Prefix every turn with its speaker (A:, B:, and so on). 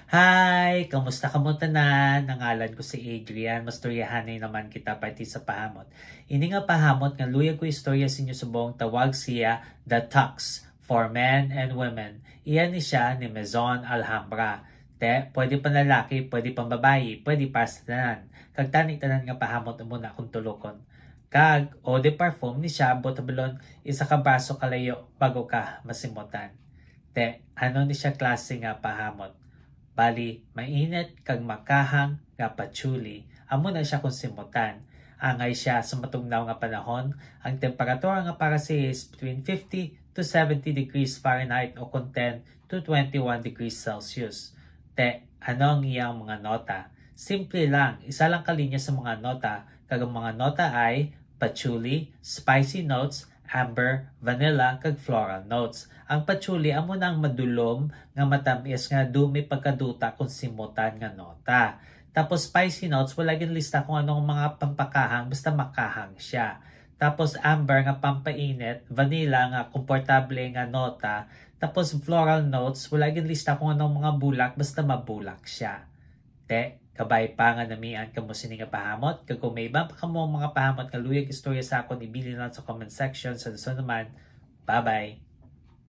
A: Hi! Kamusta ka mo tanan? Nangalan ko si Adrian. Mastoryahanay naman kita pati sa pahamot. Ini nga pahamot nga luya ko istorya sa inyo subong tawag siya The Tux for Men and Women. Iyan ni siya ni Maison Alhambra. Pwede pa lalaki, pwede pa babayi, pwede pa sa tanan. Kag tanan nga pahamot muna kung tulokon. Kag eau de parfum ni siya botabalon isa ka baso kalayo bago ka masimutan. Ano ni siya klase nga pahamot? Bali, mainit kag makahang nga patchouli. Amo na siya kung simutan. Angay siya sa matugnaw nga panahon. Ang temperatura nga para siya is between 50 to 70 degrees Fahrenheit o kung 10 to 21 degrees Celsius. Ano ang iyang mga nota? Simple lang, isa lang kalinya sa mga nota. Kag ang mga nota ay patchouli, spicy notes, amber, vanilla, kag floral notes. Ang patchouli amo nang madulom nga matamis nga dumi pagkaduta kung simutan nga nota. Tapos spicy notes wala gin lista kung anong mga pampakahang basta makahang siya. Tapos amber nga pampainit, vanilla nga komportable nga nota. Tapos floral notes wala gin lista kung anong mga bulak basta mabulak siya. Kabay pa nga namian kamo sini nga pahamot. Kag kung may iba pa kamo mga pahamot nga luyag istorya sa akon ibili lang sa comment section sa naman. Bye-bye!